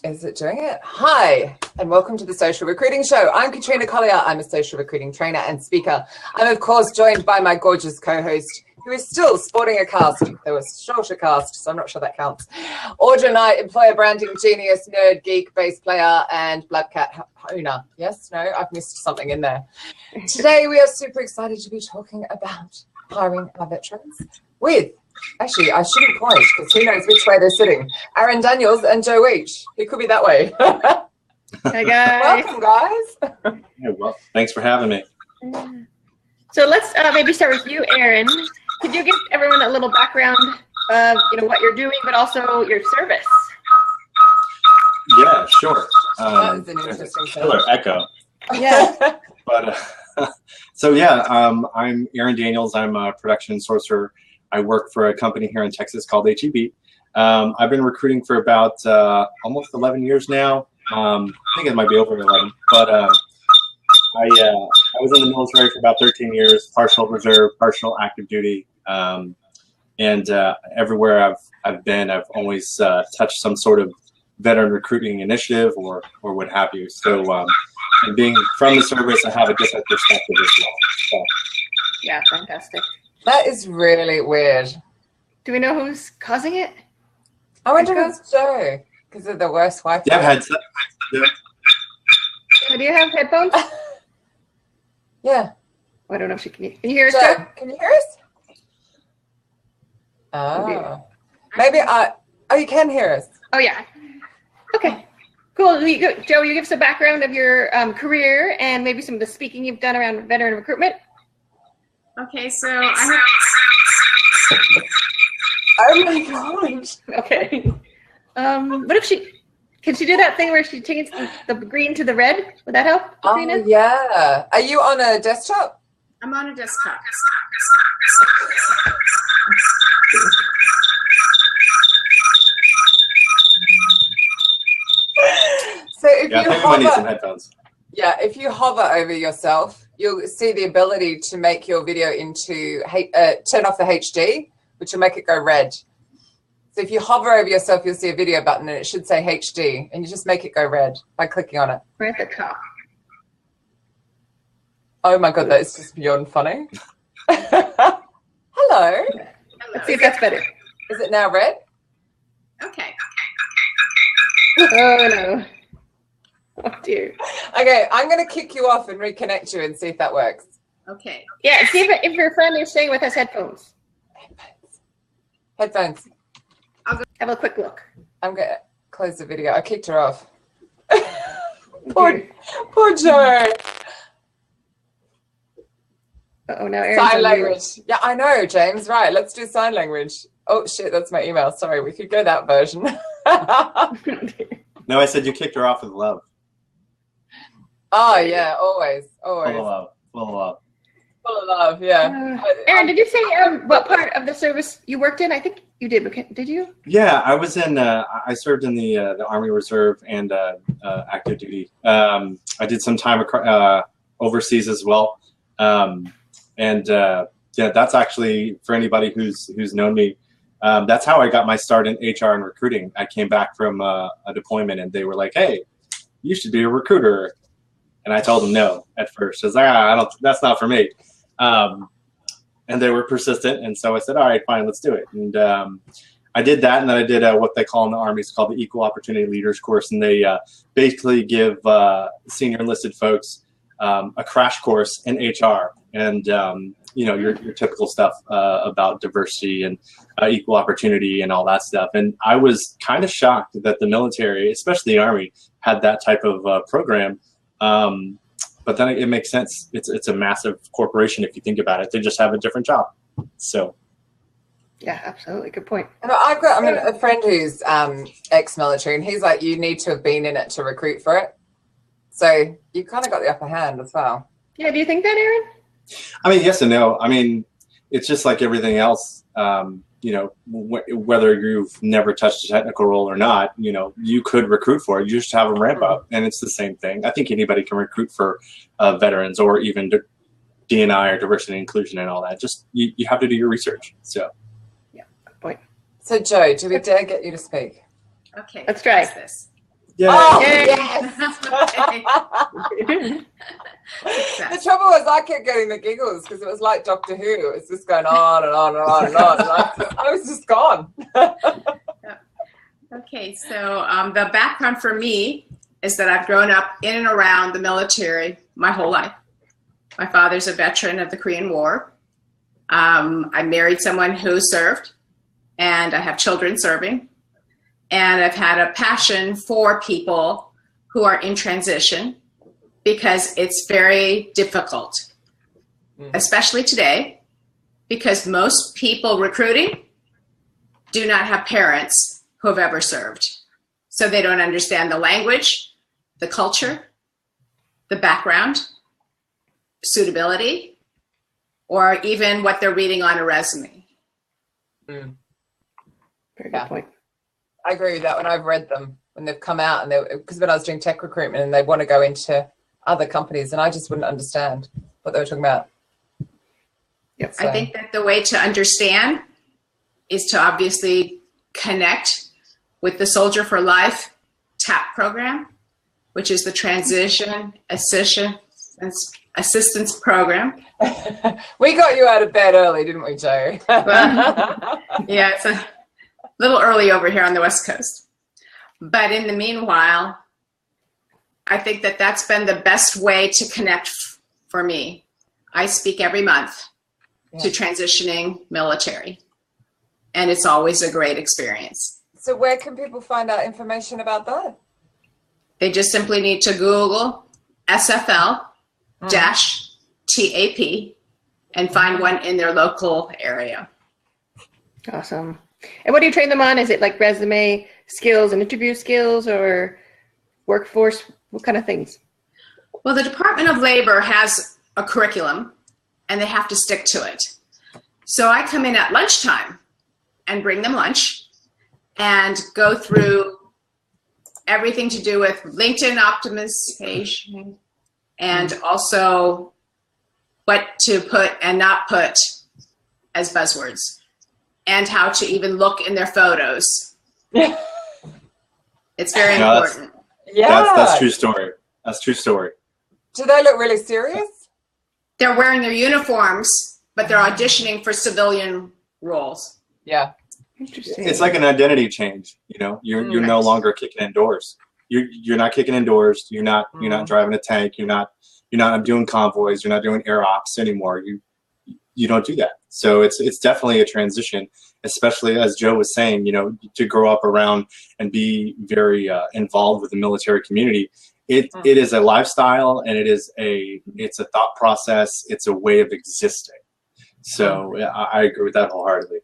Is it doing it? Hi, and welcome to the Social Recruiting Show. I'm Katrina Collier. I'm a social recruiting trainer and speaker. I'm, of course, joined by my gorgeous co-host, who is still sporting a cast. There was shorter cast, so I'm not sure that counts. Audra Knight, employer branding genius, nerd, geek, bass player, and blood cat owner. Yes? No? I've missed something in there. Today, we are super excited to be talking about hiring our veterans with... Actually, I shouldn't point because who knows which way they're sitting. Aaron Daniels and Joe Weech. It could be that way. Hey guys. Welcome, guys. Yeah, well, thanks for having me. So let's maybe start with you, Aaron. Could you give everyone a little background of what you're doing, but also your service? Yeah, sure. That is an interesting killer echo. Yeah. But so yeah, I'm Aaron Daniels. I'm a production sourcer. I work for a company here in Texas called HEB. I've been recruiting for about almost 11 years now. I think it might be over 11, but I was in the military for about 13 years, partial reserve, partial active duty, and everywhere I've been, I've always touched some sort of veteran recruiting initiative or what have you. So, and being from the service, I have a different perspective as well. So. Yeah, fantastic. That is really weird. Do we know who's causing it? I wonder if it's Joe, because of the worst Wi-Fi. Yeah, I've had some. Yeah. Do you have headphones? Yeah. I don't know if she can you hear us, Joe, Joe? can you hear us? Oh. Maybe oh, you can hear us. Oh, yeah. Okay. Cool. Joe, you give us a background of your career and maybe some of the speaking you've done around veteran recruitment. Okay, so I have... Oh my gosh. Okay. What if can she do that thing where she changes the green to the red? Would that help, Katrina? Oh, yeah. Are you on a desktop? I'm on a desktop. So if Yeah, you I think I need some headphones. Yeah, if you hover over yourself, you'll see the ability to make your video into, turn off the HD, which will make it go red. So if you hover over yourself, you'll see a video button and it should say HD, and you just make it go red by clicking on it. Right at the top. Oh my God, that is just beyond funny. Hello. Let's see if that's better. Is it now red? Okay. Oh, no. Oh, dear. Okay, I'm going to kick you off and reconnect you and see if that works. Okay. Yeah, see if your friend is staying with us headphones. Headphones. Have a quick look. I'm going to close the video. I kicked her off. Poor Joe. Uh-oh, now Aaron's Sign on mute. language. Yeah, I know, James. Right, let's do sign language. Oh, shit, that's my email. Sorry, we could go that version. No, I said you kicked her off with love. Oh, yeah, always. Full of love. Full of love. Full of love, yeah. Aaron, did you say what part of the service you worked in? I think you did. Did you? Yeah, I was in. I served in the Army Reserve and active duty. I did some time overseas as well, yeah, that's actually for anybody who's known me. That's how I got my start in HR and recruiting. I came back from a deployment, and they were like, "Hey, you should be a recruiter." And I told them no at first. I was like, that's not for me. And they were persistent. And so I said, all right, fine, let's do it. And I did that. And then I did what they call in the Army, it's called the Equal Opportunity Leaders course. And they basically give senior enlisted folks a crash course in HR and, your typical stuff about diversity and equal opportunity and all that stuff. And I was kind of shocked that the military, especially the Army, had that type of program. But then it makes sense. It's a massive corporation if you think about it. They just have a different job. So. Yeah, absolutely. Good point. And I've got a friend who's ex-military, and he's like, you need to have been in it to recruit for it. So you kind of got the upper hand as well. Yeah, do you think that, Aaron? I mean, yes and no. I mean, it's just like everything else. Whether you've never touched a technical role or not, you could recruit for it. You just have them ramp up, and it's the same thing. I think anybody can recruit for veterans or even D&I or diversity and inclusion and all that. Just you have to do your research. So, yeah, good point. So, Joe, do we dare get you to speak? Okay. Let's try. This. Yeah. Oh, Yay. yes. The trouble was I kept getting the giggles because it was like Doctor Who. It was just going on and on and on and on. And I was just gone. Okay, so the background for me is that I've grown up in and around the military my whole life. My father's a veteran of the Korean War. I married someone who served, and I have children serving. And I've had a passion for people who are in transition because it's very difficult, especially today, because most people recruiting do not have parents who have ever served. So they don't understand the language, the culture, the background, suitability, or even what they're reading on a resume. Very good point. I agree with that when I've read them, when they've come out, and because when I was doing tech recruitment and they want to go into other companies, and I just wouldn't understand what they were talking about. Yep. So. I think that the way to understand is to obviously connect with the Soldier for Life TAP program, which is the Transition Assistance Program. We got you out of bed early, didn't we, Joe? Well, yeah, it's a little early over here on the West Coast. But in the meanwhile, I think that that's been the best way to connect for me. I speak every month to transitioning military, and it's always a great experience. So where can people find out information about that? They just simply need to Google SFL-TAP and find one in their local area. Awesome. And what do you train them on? Is it like resume skills and interview skills, or workforce? What kind of things? Well, the Department of Labor has a curriculum, and they have to stick to it. So I come in at lunchtime and bring them lunch and go through everything to do with LinkedIn optimization and also what to put and not put as buzzwords, and how to even look in their photos. It's very important. That's true story. That's true story. Do they look really serious? They're wearing their uniforms, but they're auditioning for civilian roles. Yeah. Interesting. It's like an identity change. You know, you're no longer kicking indoors. You're not kicking indoors. You're not driving a tank. You're not doing convoys. You're not doing air ops anymore. You don't do that. So it's definitely a transition, especially as Joe was saying, you know, to grow up around and be very involved with the military community. It is a lifestyle, and it's a thought process. It's a way of existing. So I agree with that wholeheartedly.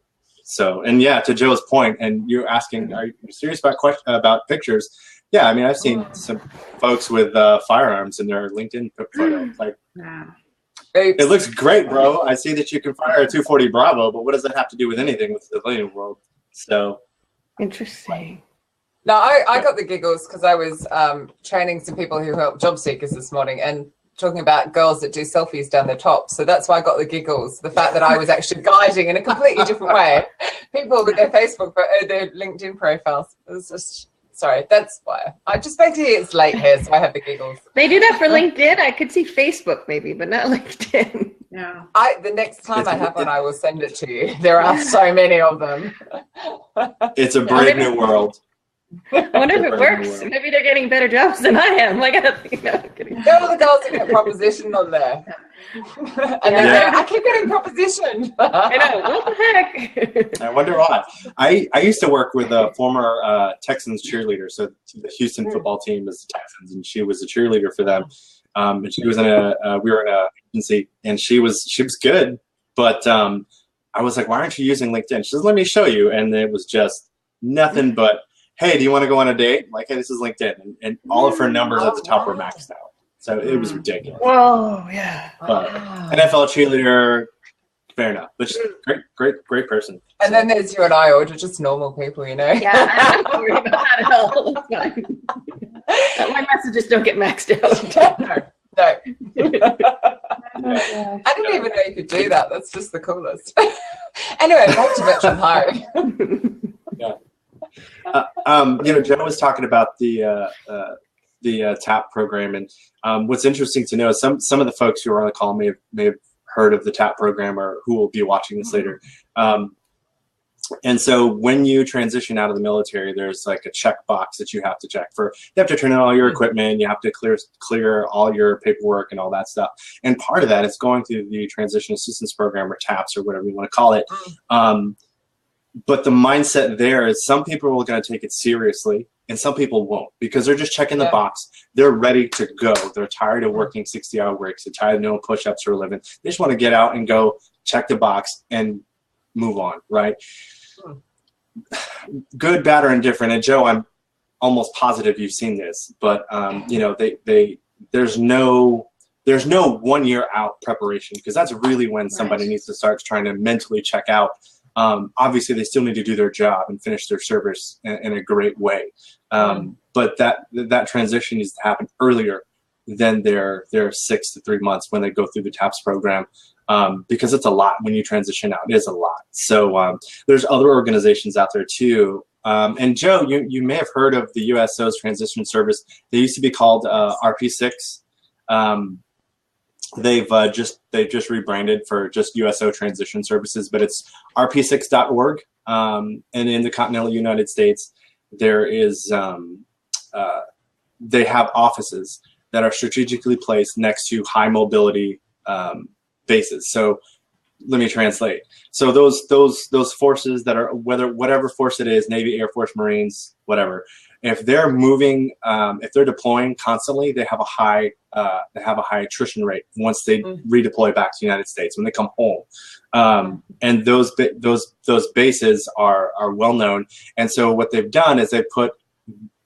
So, and yeah, to Joe's point, and you're asking, are you serious about pictures? Yeah, I mean, I've seen some folks with firearms in their LinkedIn photo. Like, it looks great, bro. I see that you can fire a 240 Bravo, but what does that have to do with anything with the civilian world? So interesting. No, I got the giggles because I was training some people who help job seekers this morning and talking about girls that do selfies down their top. So that's why I got the giggles. The fact that I was actually guiding in a completely different way people with their Facebook, their LinkedIn profiles. It was just, sorry, that's why. I just basically, it's late here, so I have the giggles. They do that for LinkedIn. I could see Facebook maybe, but not LinkedIn. Yeah. The next time I have one, I will send it to you. There are so many of them. it's a brave new world. I wonder if it works. Maybe they're getting better jobs than I am. Like, I'm kidding. There are the girls that get propositioned on there. And then I keep getting propositioned. I know. What the heck? I wonder why. I used to work with a former Texans cheerleader. So the Houston football team is the Texans, and she was a cheerleader for them. And she was we were in a agency, and she was good. But I was like, why aren't you using LinkedIn? She says, let me show you. And it was just nothing but, hey, do you want to go on a date? Like, hey, this is LinkedIn. And all of her numbers at the top were maxed out. So it was ridiculous. Whoa, yeah. But NFL cheerleader, fair enough. But she's great person. And then there's you and I, or just normal people, you know? Yeah, I'm not worried about that at all. It's fine. My messages don't get maxed out. No. I didn't even know you could do that. That's just the coolest. Anyway, back to veteran hiring. Yeah. Joe was talking about the TAP program, and what's interesting to know is some of the folks who are on the call may have heard of the TAP program or who will be watching this later. And so when you transition out of the military, there's like a checkbox that you have to check for. You have to turn in all your equipment, you have to clear all your paperwork and all that stuff. And part of that is going through the Transition Assistance Program, or TAPS, or whatever you want to call it. But the mindset there is some people are going to take it seriously and some people won't, because they're just checking the box. They're ready to go. They're tired of working 60-hour weeks. They're tired of doing push-ups for a living. They just want to get out and go check the box and move on, right? Good, bad, or indifferent. And Joe, I'm almost positive you've seen this, but there's no 1 year out preparation, because that's really when somebody needs to start trying to mentally check out. Obviously, they still need to do their job and finish their service in a great way, but that transition needs to happen earlier than their 6 to 3 months when they go through the TAPS program. Because it's a lot when you transition out. It is a lot. So there's other organizations out there too. And Joe, you may have heard of the USO's transition service. They used to be called RP6. They've just rebranded for just USO Transition Services, but it's rp6.org. And in the continental United States, there is they have offices that are strategically placed next to high mobility bases. So let me translate. So those forces that are, whatever force it is, Navy, Air Force, Marines, whatever, if they're moving, if they're deploying constantly, they have a high attrition rate once they redeploy back to the United States when they come home. And those bases are well known. And so what they've done is they've put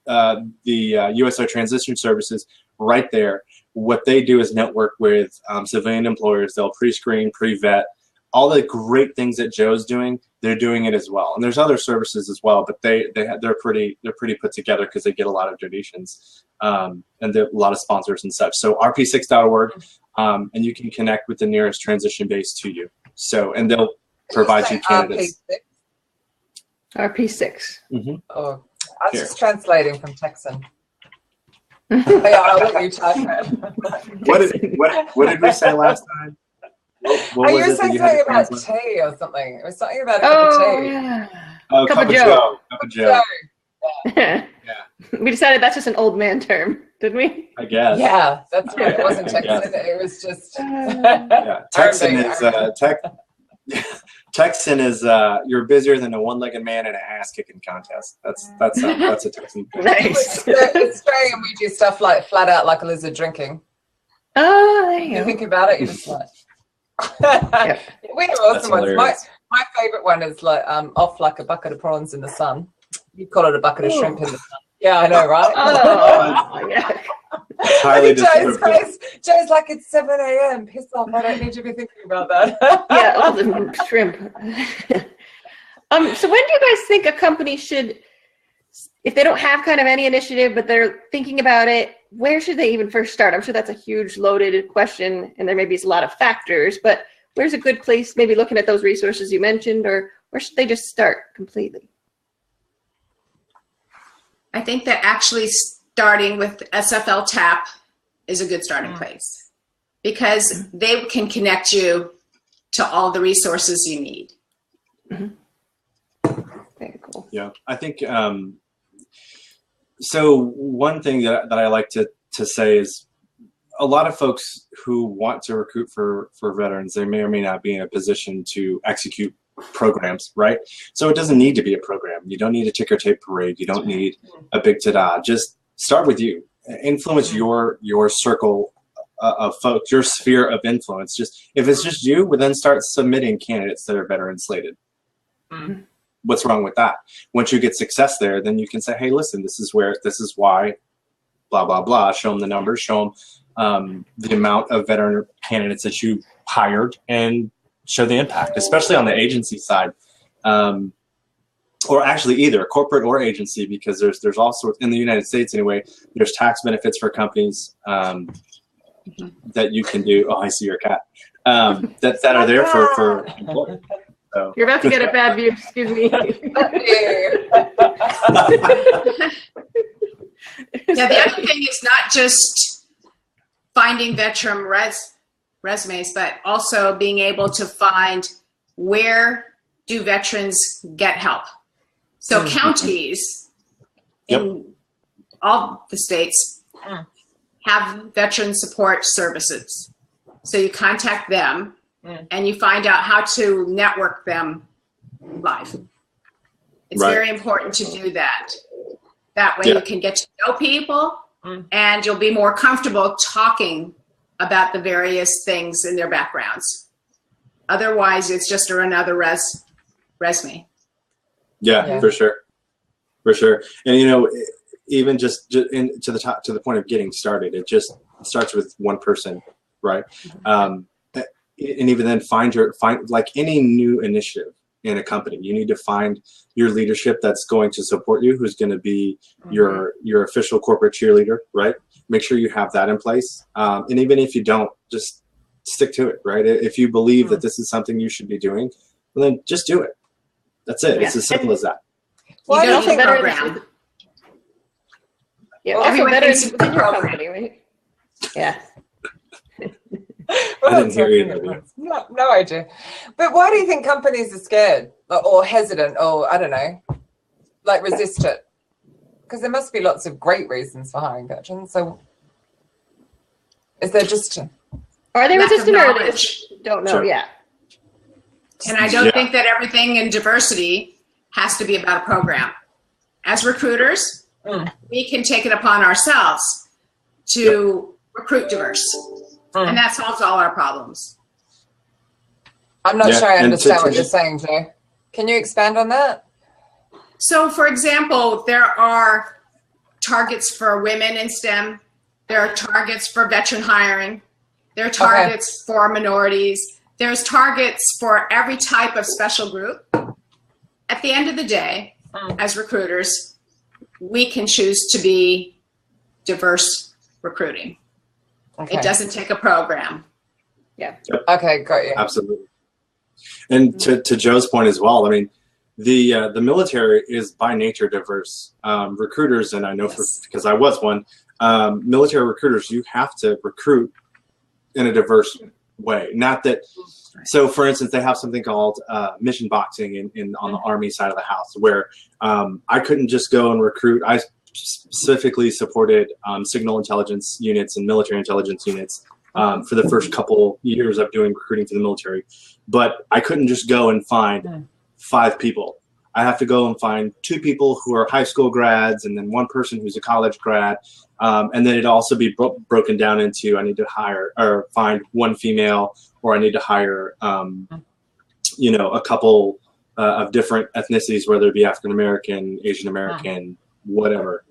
the USO Transition Services right there. What they do is network with civilian employers. They'll pre-screen, pre-vet, all the great things that Joe's doing. They're doing it as well, and there's other services as well. But they're pretty put together because they get a lot of donations and a lot of sponsors and such. So rp6.org, and you can connect with the nearest transition base to you. So, and they'll provide you candidates. RP6. Oh, I was just translating from Texan. Yeah, I'll let you talk. What did we say last time? What you was were it saying that you had to something about tea or something. It was something about a Oh, cup of tea. yeah. Oh, Cup of Joe. Cup of Joe. Yeah. We decided that's just an old man term, didn't we? I guess. Yeah, that's right. It wasn't Texan. It was just. Yeah, Texan is Texan is you're busier than a one-legged man in an ass-kicking contest. That's a Texan thing. Nice. It's Australian. We do stuff like flat out like a lizard drinking. Oh, there you You go. think about it, you're just like. We have awesome ones. My favorite one is like off like a bucket of prawns in the sun. You call it a bucket of shrimp in the sun. Yeah, I know, right? Oh, yeah. Highly Joe's descriptive. face. Joe's like, it's 7 a.m. Piss off. I don't need to be thinking about that. Yeah, all the shrimp. So when do you guys think a company should, if they don't have kind of any initiative, but they're thinking about it, where should they even first start? I'm sure that's a huge loaded question, and there may be a lot of factors, but where's a good place, maybe looking at those resources you mentioned, or where should they just start completely? I think that actually starting with SFL TAP is a good starting place, because they can connect you to all the resources you need. Very cool. Yeah, I think so. One thing that I like to say is a lot of folks who want to recruit for veterans, they may or may not be in a position to execute programs, right? So it doesn't need to be a program. You don't need a ticker tape parade. You don't need a big ta-da. Just start with you. Influence your circle of folks, your sphere of influence. Just if it's just you, well, then start submitting candidates that are veteran slated. What's wrong with that? Once you get success there, then you can say, hey, listen, this is why, blah, blah, blah. Show them the numbers, show them the amount of veteran candidates that you hired, and show the impact, especially on the agency side. Or actually either corporate or agency, because there's all sorts, in the United States anyway, there's tax benefits for companies that you can do. Oh, I see your cat. That are there for employers. So. You're about to get a bad view, excuse me. Yeah, the other thing is not just finding veteran resumes, but also being able to find where do veterans get help. So counties in all the states have veteran support services. So you contact them and you find out how to network them live. It's very important to do that. That way you can get to know people and you'll be more comfortable talking about the various things in their backgrounds. Otherwise, it's just another resume. Yeah, for sure. For sure. And, you know, even just to the point of getting started, it just starts with one person, right? And even then find like any new initiative in a company, you need to find your leadership that's going to support you, who's going to be your official corporate cheerleader, right? Make sure you have that in place. And even if you don't, just stick to it, right? If you believe that this is something you should be doing, well, then just do it. That's it. It's as simple as that. Why do you think program? Yeah, everyone thinks within your company, right? Yeah. Well, I didn't hear either. No idea. But why do you think companies are scared or hesitant or, I don't know, like resist it? Because there must be lots of great reasons for hiring veterans. So is there just... Are they Lack of resistant or they knowledge. just don't know? Sure. Yeah. And I don't think that everything in diversity has to be about a program. As recruiters, we can take it upon ourselves to recruit diverse. And that solves all our problems. I'm not sure I understand what you're saying, Joe. Can you expand on that? So, for example, there are targets for women in STEM. There are targets for veteran hiring. There are targets for minorities. There's targets for every type of special group. At the end of the day, as recruiters, we can choose to be diverse recruiting. Okay. It doesn't take a program. Yeah. Okay, got you. Absolutely. And to Joe's point as well, I mean, the military is by nature diverse. Recruiters, and I know because I was one, military recruiters, you have to recruit in a diverse way. Not that, so for instance, they have something called mission boxing on the Army side of the house, where I couldn't just go and recruit. I specifically supported signal intelligence units and military intelligence units for the first couple years of doing recruiting for the military. But I couldn't just go and find 5 people. I have to go and find 2 people who are high school grads and then 1 person who's a college grad. And then it'd also be broken down into, I need to hire or find 1 female, or I need to hire, you know, a couple of different ethnicities, whether it be African-American, Asian-American, whatever.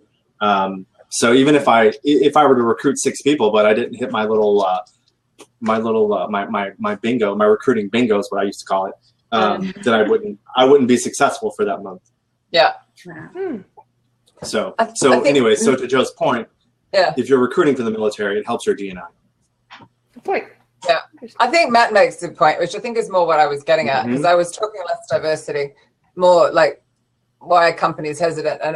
So even if I were to recruit 6 people, but I didn't hit my little, my bingo, my recruiting bingo is what I used to call it, then I wouldn't be successful for that month. Yeah. So I think, anyway, so to Joe's point, yeah, if you're recruiting for the military, it helps your D&I. Good point. Yeah, I think Matt makes a point, which I think is more what I was getting at, because I was talking less diversity, more like why companies hesitant. And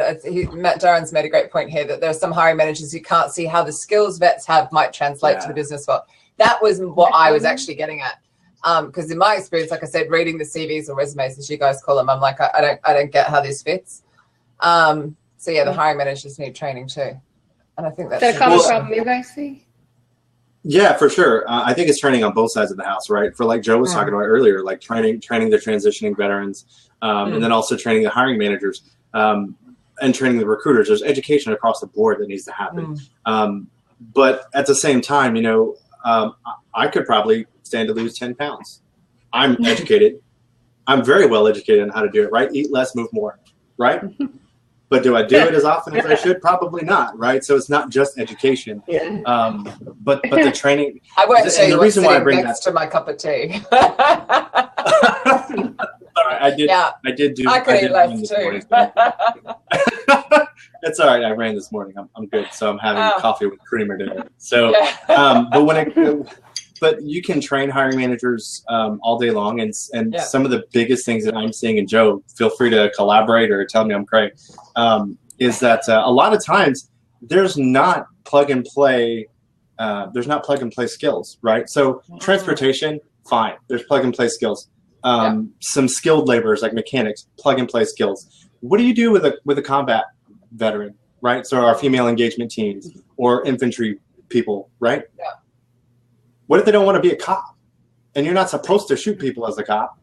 Matt Darren's made a great point here that there are some hiring managers who can't see how the skills vets have might translate to the business world. That was what I was actually getting at. Because in my experience, like I said, reading the CVs or resumes, as you guys call them, I'm like, I don't get how this fits. So yeah, the hiring managers need training too. And I think that's a common problem you guys see. Yeah, for sure. I think it's training on both sides of the house, right? For like Joe was talking about earlier, like training the transitioning veterans, and then also training the hiring managers, and training the recruiters. There's education across the board that needs to happen. But at the same time, you know, I could probably stand to lose 10 pounds. I'm educated. I'm very well educated on how to do it, right? Eat less, move more, right? But do I do it as often as I should? Probably not, right? So it's not just education. But the training. I won't say the reason why I bring next to my cup of tea. I did do. I could eat less too. It's all right. I ran this morning. I'm good. So I'm having coffee with creamer today. So, but but you can train hiring managers all day long. And some of the biggest things that I'm seeing, and Joe, feel free to collaborate or tell me I'm correct, is that a lot of times there's not plug and play. There's not plug and play skills, right? So transportation, fine. There's plug and play skills. Some skilled laborers like mechanics, plug and play skills. What do you do with a combat veteran, right? So our female engagement teams or infantry people, right? Yeah. What if they don't want to be a cop? And you're not supposed to shoot people as a cop.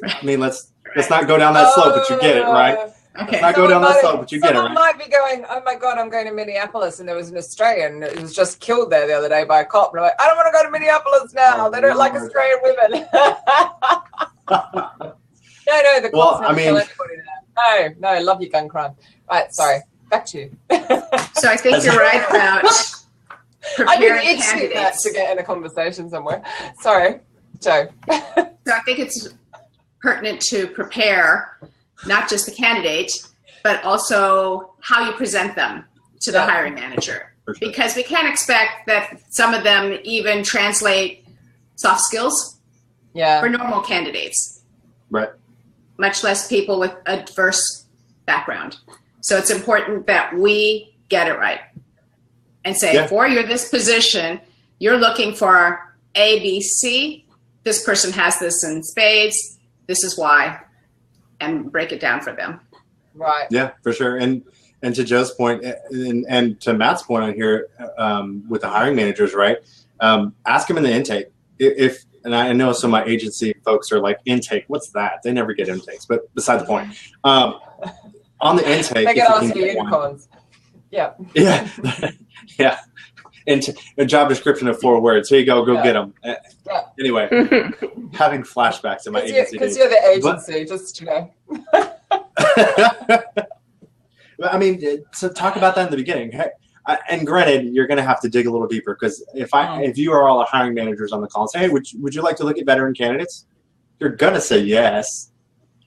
I mean, let's not go down that slope, but you get it, right? Okay. Let's not go down that slope, but you get it, right? Someone might be going, oh my God, I'm going to Minneapolis, and there was an Australian who was just killed there the other day by a cop. And I'm like, I don't want to go to Minneapolis now. They don't like Australian women. No, the cops never kill anybody there. No, love your gun crime. Right, sorry. Back to you. So I think you're right about I've been preparing itching candidates. to get in a conversation somewhere. Sorry, Joe. So I think it's pertinent to prepare not just the candidate, but also how you present them to the hiring manager. For sure. Because we can't expect that some of them even translate soft skills for normal candidates. Right. Much less people with a diverse background. So it's important that we get it right and say, for this position, you're looking for A, B, C. This person has this in spades. This is why, and break it down for them. Right. Yeah, for sure. And to Joe's point, and to Matt's point on here with the hiring managers, right? Ask them in the intake. And I know some of my agency folks are like, intake, what's that? They never get intakes, but beside the point. On the intake, they get asked for unicorns. Yeah. Yeah. Yeah. And a job description of 4 words. Here you go. Go get them. Anyway, having flashbacks in my agency. Because you're the agency, just, you know. I mean, so talk about that in the beginning. Hey, and granted, you're going to have to dig a little deeper, because if you are all the hiring managers on the call and say, hey, would you like to look at veteran candidates? You're going to say yes,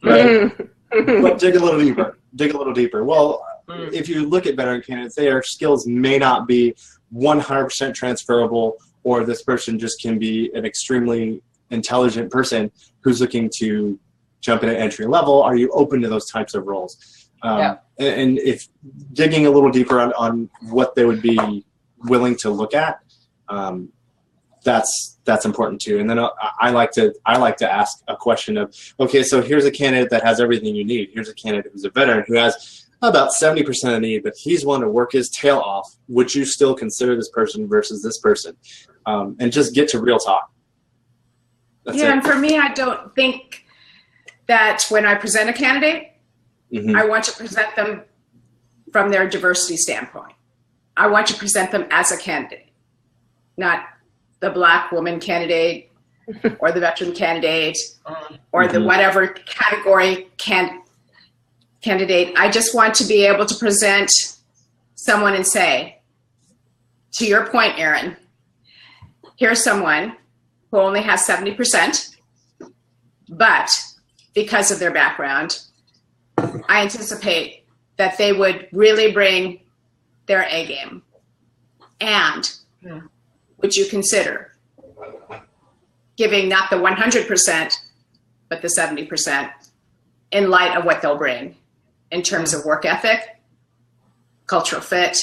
right? But dig a little deeper. Dig a little deeper. Well, if you look at veteran candidates, their skills may not be 100% transferable, or this person just can be an extremely intelligent person who's looking to jump in at entry level. Are you open to those types of roles? And if digging a little deeper on what they would be willing to look at, that's important too. And then I like to ask a question of, okay, so here's a candidate that has everything you need. Here's a candidate who's a veteran who has about 70% of the need, but he's willing to work his tail off. Would you still consider this person versus this person? And just get to real talk. That's it. And for me, I don't think that when I present a candidate, I want to present them from their diversity standpoint. I want to present them as a candidate, not the Black woman candidate or the veteran candidate or the whatever category candidate. I just want to be able to present someone and say, to your point, Aaron, here's someone who only has 70%, but because of their background, I anticipate that they would really bring their A game. And would you consider giving not the 100%, but the 70% in light of what they'll bring in terms of work ethic, cultural fit,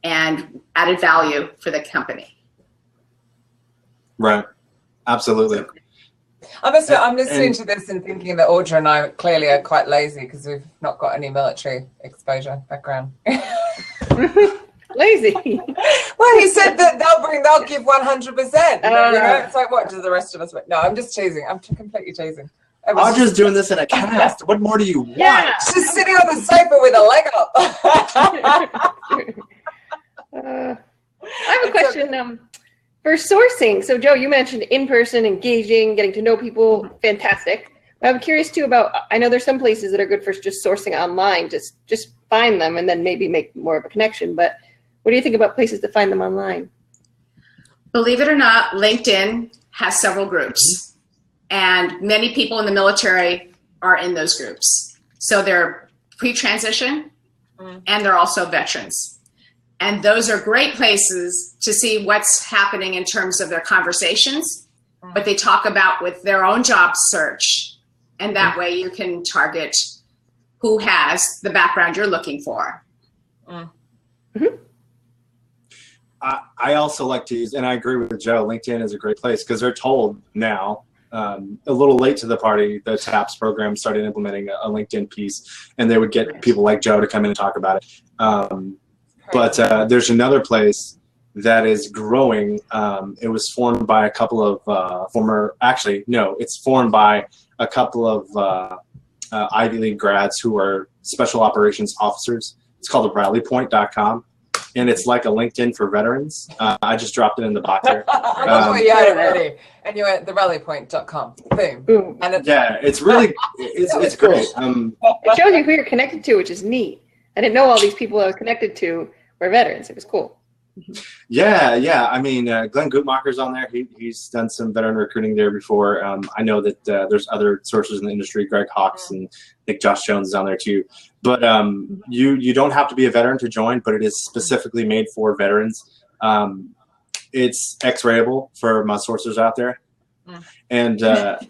and added value for the company? Right. Absolutely. I'm listening to this and thinking that Audra and I clearly are quite lazy because we've not got any military exposure background. Lazy. Well, he said that they'll give 100%. You know, it's like, what do the rest of us? No, I'm just teasing. I'm completely teasing. Audra's doing this in a cast. What more do you want? Yeah. She's sitting on the sofa with a leg up. I have a question for sourcing. So, Joe, you mentioned in-person, engaging, getting to know people. Fantastic. But I'm curious, too, about, I know there's some places that are good for just sourcing online. Just find them and then maybe make more of a connection. But what do you think about places to find them online? Believe it or not, LinkedIn has several groups. And many people in the military are in those groups. So they're pre-transition and they're also veterans. And those are great places to see what's happening in terms of their conversations, what they talk about with their own job search. And that way you can target who has the background you're looking for. I also like to use, and I agree with Joe, LinkedIn is a great place because they're told now, a little late to the party, the TAPS program started implementing a LinkedIn piece, and they would get people like Joe to come in and talk about it. But there's another place that is growing. It was formed by a couple of it's formed by a couple of Ivy League grads who are special operations officers. It's called rallypoint.com. And it's like a LinkedIn for veterans. I just dropped it in the box here. I love what you had it ready. And you went therallypoint.com. Boom. And it's really, it's great. It shows you who you're connected to, which is neat. I didn't know all these people I was connected to were veterans. It was cool. Yeah. I mean, Glenn Gutmacher's on there. He's done some veteran recruiting there before. I know that there's other sources in the industry. Greg Hawks and I think Josh Jones is on there too. But you don't have to be a veteran to join, but it is specifically made for veterans. It's X-rayable for my sources out there. And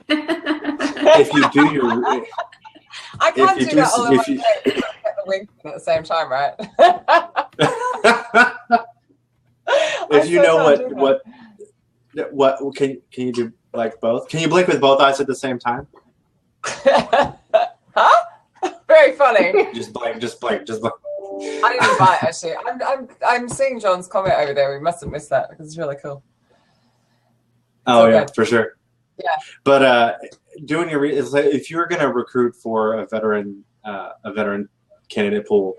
if you do your... I can't do that all at the link at the same time, right? If you know what can you do like both? Can you blink with both eyes at the same time? Huh? Very funny. Just blink. I didn't buy it actually. I'm seeing John's comment over there. We mustn't miss that because it's really cool. Oh yeah, for sure. Yeah. But doing if you're going to recruit for a veteran candidate pool,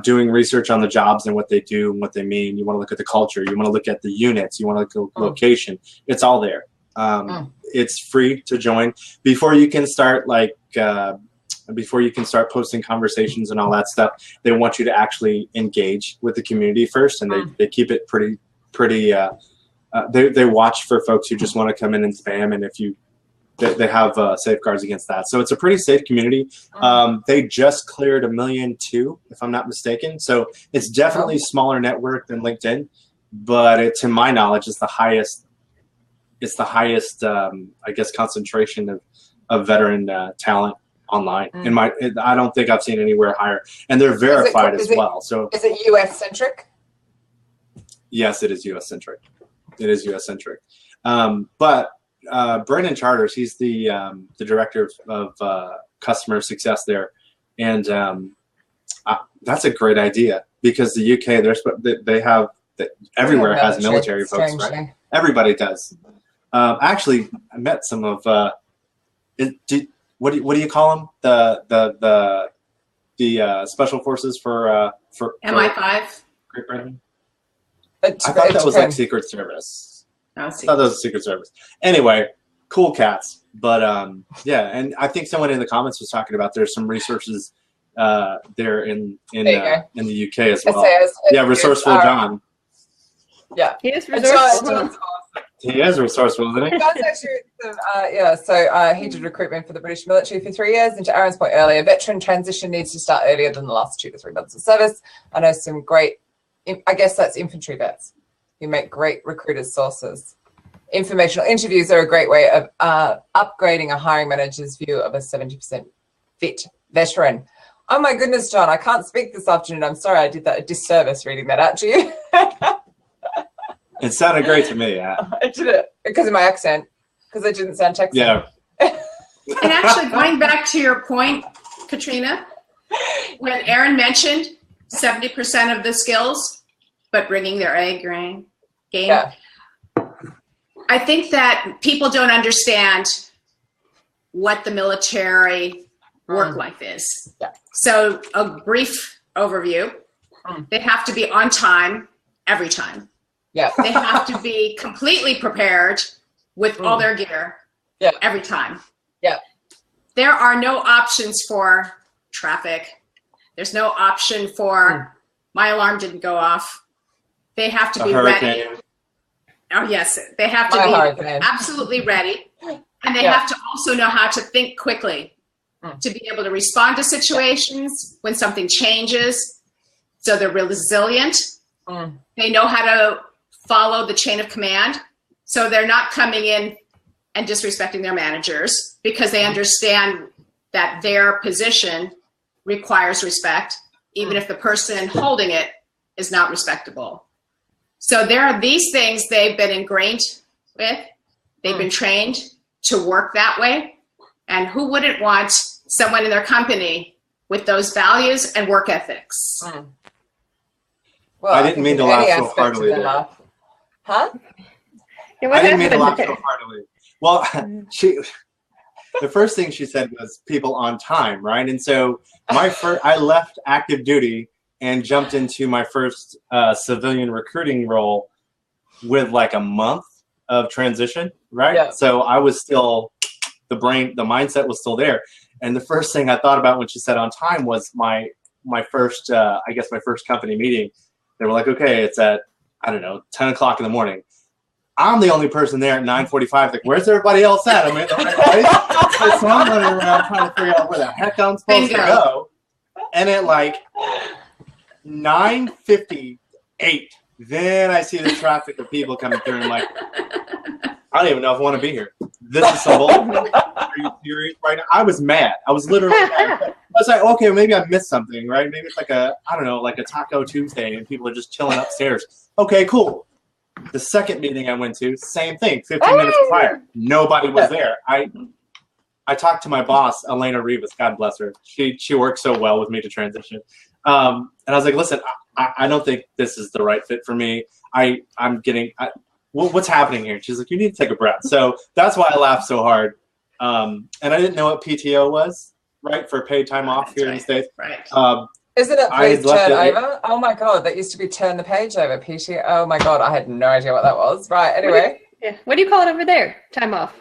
doing research on the jobs and what they do and what they mean. You want to look at the culture. You want to look at the units. You want to look at the location. It's all there. It's free to join. Before you can start posting conversations and all that stuff, they want you to actually engage with the community first, and they keep it pretty. They watch for folks who just want to come in and spam, and they have safeguards against that. So it's a pretty safe community. They just cleared 1.2 million, if I'm not mistaken. So it's definitely a smaller network than LinkedIn, but to my knowledge, it's the highest. I guess, concentration of veteran talent online. I don't think I've seen anywhere higher, and they're verified as well. So is it US centric? Yes, it is US centric. But Brendan Charters, he's the director of customer success there, and that's a great idea because the UK everywhere has military folks, right? Everybody does. Actually, I met some of what do you call them? The special forces for MI5. Great Britain. I thought that was like Secret Service. I thought that was Secret Service. Anyway, cool cats. But yeah, and I think someone in the comments was talking about there's some resources there in the UK as well. Yeah, Resourceful John. Yeah, he is resourceful. He is resourceful, isn't he? So he did recruitment for the British military for 3 years. And to Aaron's point earlier, veteran transition needs to start earlier than the last 2 to 3 months of service. I know some great, I guess that's infantry vets who make great recruiters sources. Informational interviews are a great way of upgrading a hiring manager's view of a 70% fit veteran. Oh my goodness, John, I can't speak this afternoon. I'm sorry I did that a disservice reading that out to you. It sounded great to me. Yeah. I did it because of my accent, because I didn't sound Texan. Yeah. And actually, going back to your point, Katrina, when Aaron mentioned 70% of the skills, but bringing their A game, Yeah. I think that people don't understand what the military work life is. Yeah. So a brief overview, they have to be on time every time. Yeah. They have to be completely prepared with all their gear every time. Yeah. There are no options for traffic. There's no option for my alarm didn't go off. They have to be ready. Oh, yes. They have to be absolutely ready. And they have to also know how to think quickly to be able to respond to situations when something changes. So they're resilient. They know how to follow the chain of command. So they're not coming in and disrespecting their managers because they understand that their position requires respect, even if the person holding it is not respectable. So there are these things they've been ingrained with. They've been trained to work that way. And who wouldn't want someone in their company with those values and work ethics? Well, I didn't mean to laugh so heartily there. Huh? Yeah, I didn't mean to laugh so heartily. Well, the first thing she said was people on time, right? And so I left active duty and jumped into my first civilian recruiting role with like a month of transition, right? Yeah. So I was still, the mindset was still there. And the first thing I thought about when she said on time was my first, my first company meeting. They were like, okay, it's at, 10 o'clock in the morning. I'm the only person there at 9:45. Like, where's everybody else at? I'm in the right place. So I'm running around trying to figure out where the heck I'm supposed to go. And at like 9:58, then I see the traffic of people coming through. And I'm like, I don't even know if I want to be here. This is some bullshit. Are you serious right now? I was mad. I was literally mad. I was like, okay, maybe I missed something, right? Maybe it's like a Taco Tuesday and people are just chilling upstairs. Okay, cool. The second meeting I went to, same thing, 15 minutes prior. Nobody was there. I talked to my boss, Elena Rivas, God bless her. She worked so well with me to transition. And I was like, listen, I don't think this is the right fit for me. What's happening here? She's like, you need to take a breath. So that's why I laughed so hard. And I didn't know what PTO was, right, for paid time off here in the States. Right. Isn't it please turn over? Oh my God, that used to be turn the page over, PTO. Oh my God, I had no idea what that was. Right, anyway. What do you call it over there? Time off.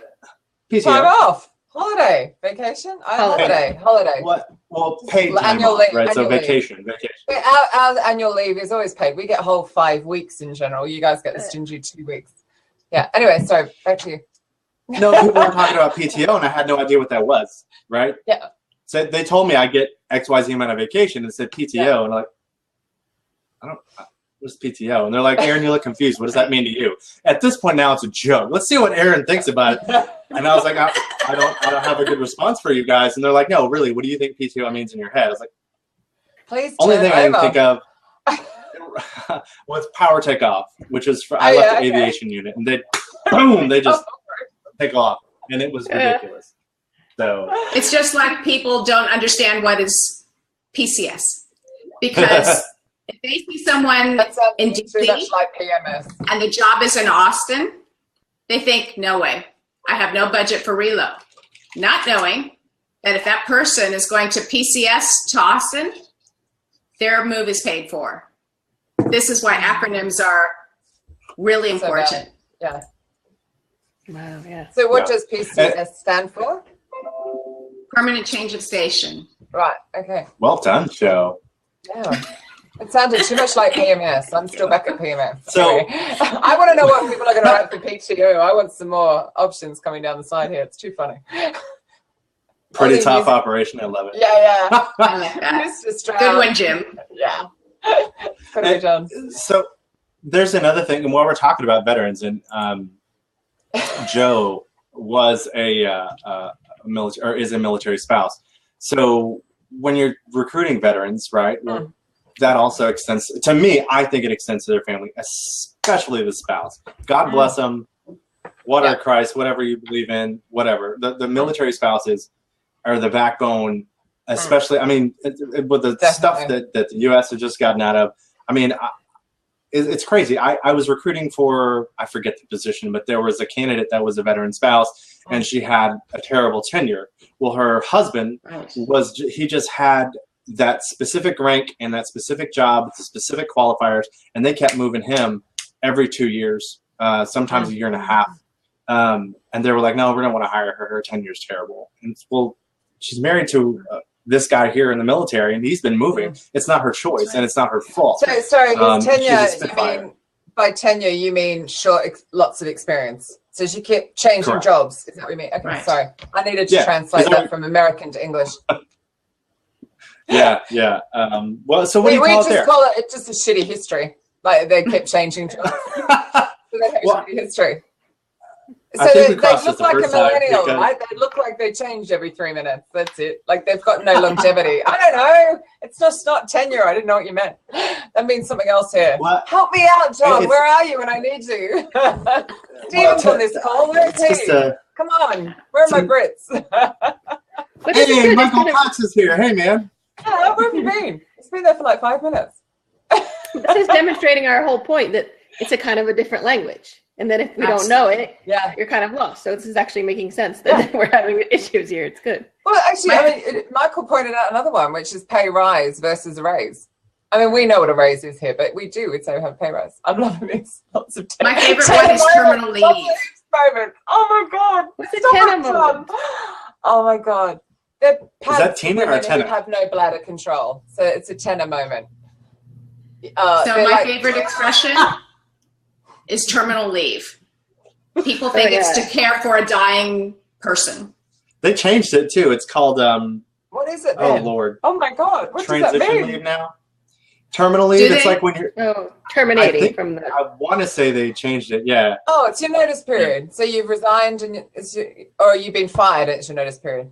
PTO. Time off. Holiday. Vacation? Holiday. What? Well, paid time annual off, leave, right? So annual vacation. Wait, our annual leave is always paid. We get whole 5 weeks in general. You guys get the stingy 2 weeks. Yeah, anyway, sorry, back to you. No, people were talking about PTO, and I had no idea what that was, right? Yeah. So they told me I get XYZ amount of vacation and said PTO, and I'm like, what's PTO? And they're like, Aaron, you look confused. What does that mean to you? At this point now, it's a joke. Let's see what Aaron thinks about it. And I was like, I don't have a good response for you guys. And they're like, no, really, what do you think PTO means in your head? I was like, please. Only thing I can think of was power takeoff, which is I left the aviation unit, and they just take off, and it was ridiculous. So it's just like people don't understand what is PCS because if they see someone in DC like PMS and the job is in Austin, they think, no way, I have no budget for reload. Not knowing that if that person is going to PCS to Austin, their move is paid for. This is why acronyms are really important. Yeah. Wow, yeah. So what does PCS stand for? Permanent change of station. Right, okay. Well done, show. Yeah. It sounded too much like PMS. I'm still back at PMS. So I want to know what people are going to write for PTO. I want some more options coming down the side here. It's too funny. Pretty tough operation. I love it. Yeah. I like that. Good one, Jim. Yeah. Pretty done. So there's another thing, and while we're talking about veterans, and Joe was is a military spouse. So when you're recruiting veterans, right, that also extends to me. I think it extends to their family, especially the spouse. God bless them. Water of Christ, whatever you believe in, whatever. The military spouses are the backbone, especially. I mean, with the stuff that the U.S. has just gotten out of. I mean, it's crazy. I was recruiting for, I forget the position, but there was a candidate that was a veteran spouse, and she had a terrible tenure. Well, her husband he just had that specific rank and that specific job, the specific qualifiers, and they kept moving him every 2 years, sometimes a year and a half. And they were like, no, we don't want to hire her. Her tenure's terrible. And well, she's married to this guy here in the military, and he's been moving. It's not her choice, and it's not her fault. So, sorry, his tenure, by tenure, you mean lots of experience. So she kept changing jobs. Is that what you mean? Okay, sorry. I needed to translate that from American to English. Yeah. Well, so what do you call it there? It's just a shitty history. Like they kept changing jobs. So they Well, history. So I think they we crossed look it the like a first time millennial, because- right? They look like they changed every 3 minutes. That's it. Like they've got no longevity. I don't know. It's just not tenure. I didn't know what you meant. That means something else here. What? Help me out, John. It's- Where are you when I need you? Steven's on this call. Where's It's he? just Come on. Where are my Brits? But this is hey, good. Michael It's Cox is here. Hey, man. Yeah, where have you been? It's been there for like 5 minutes. this is demonstrating our whole point that it's a kind of a different language. And then if we don't know it, Yeah. you're kind of lost. So this is actually making sense that we're having issues here. It's good. Well, actually, I mean, Michael pointed out another one, which is pay rise versus a raise. I mean, we know what a raise is here, but we do. We'd say we have a pay rise. I'm loving these. Lots of My favorite one is terminal leave. Moment. Oh my God. What's a So tenor much moment? fun. Oh my God. They're pads that tenor for or women who tenor? have no bladder control. So it's a tenor moment. So they're my like- favorite expression is terminal leave. People think it's to care for a dying person. They changed it too. It's called What is it oh then? Lord, Oh my God. What does that transition mean? leave now. Terminal leave. Do It's they? like when you're. Oh, I terminating think- from the. I want to say they changed it. Yeah. Oh, it's your notice period. So you've resigned and or you've been fired. It's your notice period.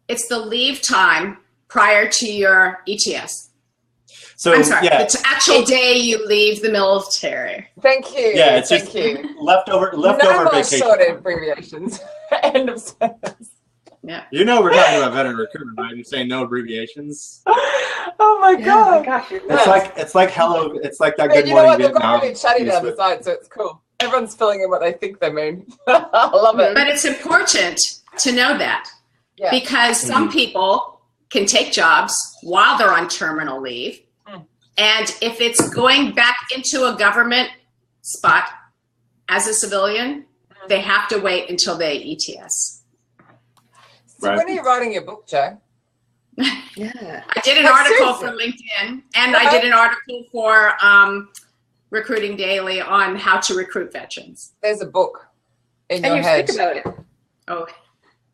It's the leave time prior to your ETS. So I'm sorry, yeah, the actual day you leave the military. Thank you. yeah. It's Thank just you. leftover No more vacation. short abbreviations. End of sentence. Yeah. You know we're talking about veteran recruitment, right? You're saying no abbreviations. Oh my Yeah, God. gosh, you're It's like hello. It's like that. But Good you know morning what? They've got Vietnam. really chatty piece down the with- side, so it's cool. Everyone's filling in what they think they mean. I love it. But it's important to know that Yeah. because some people can take jobs while they're on terminal leave. And if it's going back into a government spot as a civilian, they have to wait until they ETS. So Right. when are you writing your book, Joe? Yeah. I did an Like, article seriously? for LinkedIn, and I did an article for Recruiting Daily on how to recruit veterans. There's a book in And your you head. speak about it. Oh,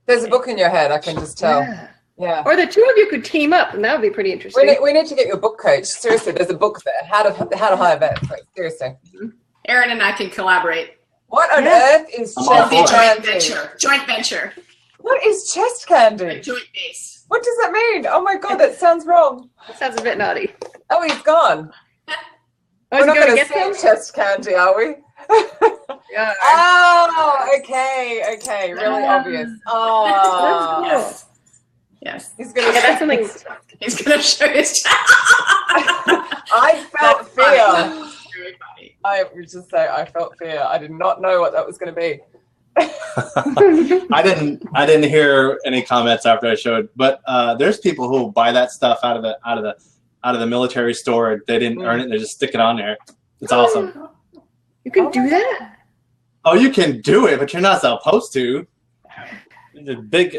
There's a book in your head. I can just tell. Yeah. Yeah. Or the two of you could team up, and that would be pretty interesting. We need to get your book coach. Seriously, there's a book there. How to hire vets. Like, seriously. Aaron and I can collaborate. What on Yeah. earth is I'm all chest for it. Joint candy? venture. Joint venture. What is chest candy? Joint base. What does that mean? Oh my God, that sounds wrong. That sounds a bit naughty. Oh, he's gone. Oh, We're is not he going going to to get say some? chest candy, are we? Yeah. Oh, okay, okay, really obvious. Oh, That's cool. Yes. he's gonna. Yeah, that's something. He's going to show his chest. I felt That's fear. funny. Very funny. I would just say I felt fear. I did not know what that was going to be. I didn't hear any comments after I showed, but there's people who buy that stuff out of the military store. They didn't earn it; they just stick it on there. It's awesome. You can Oh do my that? Oh, you can do it, but you're not supposed to. It's a big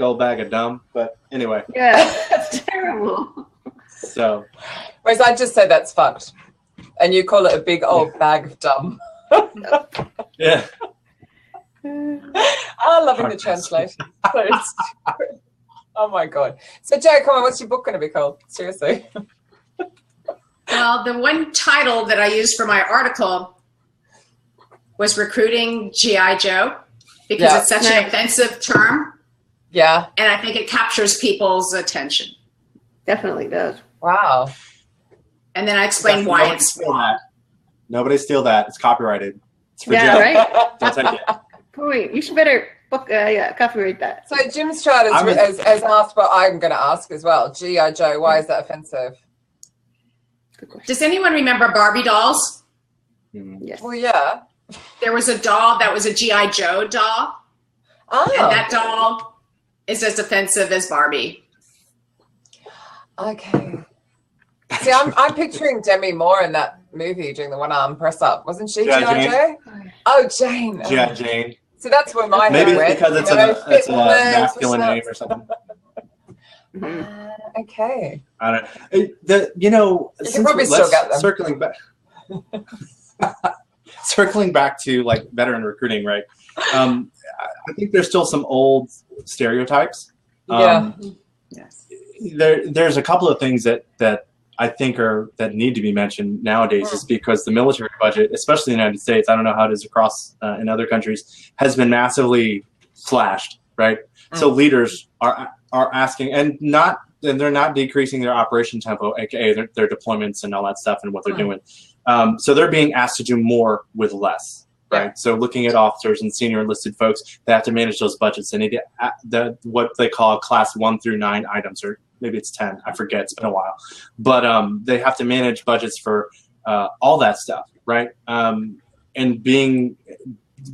old bag of dumb. But anyway, Yeah. That's terrible. so Whereas I just say that's fucked, and you call it a big old bag of dumb. yeah. I'm loving the translation. So stupid. Oh my God. So Joe, come on, what's your book going to be called? Seriously. Well, the one title that I used for my article was Recruiting G.I. Joe because Yeah. it's such an offensive term, Yeah. and I think it captures people's attention. Definitely does. Wow. And then I explain why Nobody it's steal that. Nobody steal that. It's copyrighted. It's for Yeah, Joe. right? Don't take it. Boy, you should better book, copyright that. So Jim Stroud has asked what I'm going to ask as well. G.I. Joe, why is that offensive? Good question. Does anyone remember Barbie dolls? Yes. Well, yeah. There was a doll that was a G.I. Joe doll, Oh, and that doll is as offensive as Barbie. okay. See, I'm picturing Demi Moore in that movie doing the one-arm press-up. Wasn't she G.I. G.I. Jane? Joe? Oh, Jane. Oh. G.I. Jane. So that's where my Maybe head it's went. because it's you know, it's fit a legs, masculine push-ups. name or something. Mhm. Okay. I don't know. You know, You can since probably still get them. circling back to like veteran recruiting, right? I think there's still some old stereotypes. Yeah. Yes. There's a couple of things that I think that need to be mentioned nowadays is because the military budget, especially in the United States, I don't know how it is across in other countries, has been massively slashed, right? So leaders are asking, and they're not decreasing their operation tempo, aka their deployments and all that stuff and what they're doing. So they're being asked to do more with less, right? Yeah. So looking at officers and senior enlisted folks, they have to manage those budgets. They need to, what they call class 1 through 9 items, or maybe it's 10. I forget. It's been a while. But they have to manage budgets for all that stuff, right? And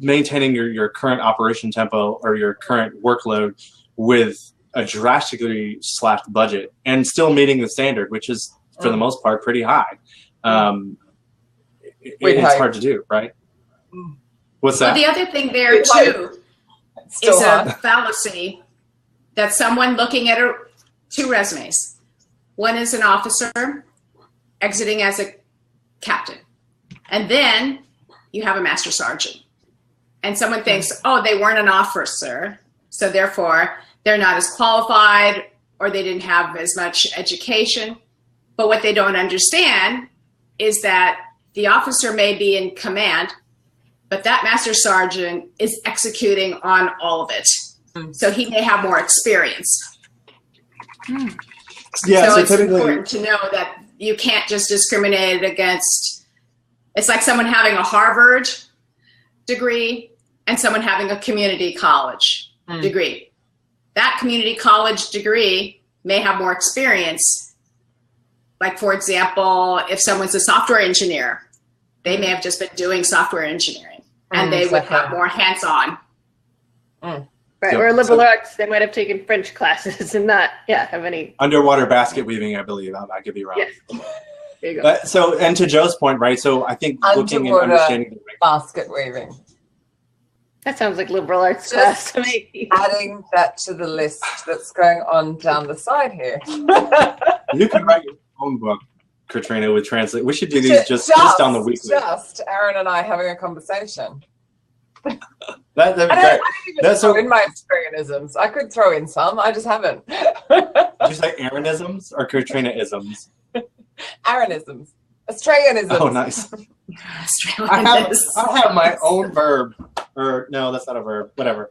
maintaining your current operation tempo or your current workload with a drastically slashed budget and still meeting the standard, which is for the most part pretty high. It's hard to do, right? What's that? Well, the other thing there too is a fallacy that someone looking at two resumes. One is an officer exiting as a captain, and then you have a master sergeant. And someone thinks, oh, they weren't an officer, so therefore they're not as qualified or they didn't have as much education. But what they don't understand is that the officer may be in command, but that master sergeant is executing on all of it. So he may have more experience. Yeah, so it's important to know that you can't just discriminate against, it's like someone having a Harvard degree and someone having a community college degree. That community college degree may have more experience. Like, for example, if someone's a software engineer, they may have just been doing software engineering and they would have more hands-on. Right, or liberal arts, they might have taken French classes and not, have any. Underwater basket weaving, I believe. I could be wrong. Yes. There you go. And to Joe's point, right, so I think looking and understanding the basket weaving. That sounds like liberal arts class to me. Adding that to the list that's going on down the side here. You can write your own book, Katrina, with translate. We should do these just on the weekly. Just Aaron and I having a conversation. That'd be great. I don't even throw in my Australianisms. I could throw in some. I just haven't. Did you say Aaronisms or Katrina-isms? Aaronisms. Australianisms. Oh, nice. I have my own verb. Or no, that's not a verb. Whatever.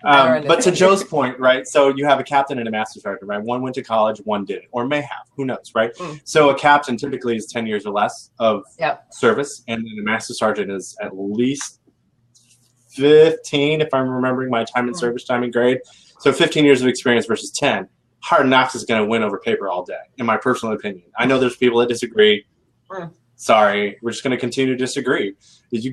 But to Joe's point, right? So you have a captain and a master sergeant, right? One went to college, one didn't, or may have. Who knows, right? So a captain typically is 10 years or less of service, and then a master sergeant is at least 15, if I'm remembering my time in service, time in grade. So 15 years of experience versus 10. Hard Knocks is going to win over paper all day, in my personal opinion. I know there's people that disagree. Sorry, we're just going to continue to disagree.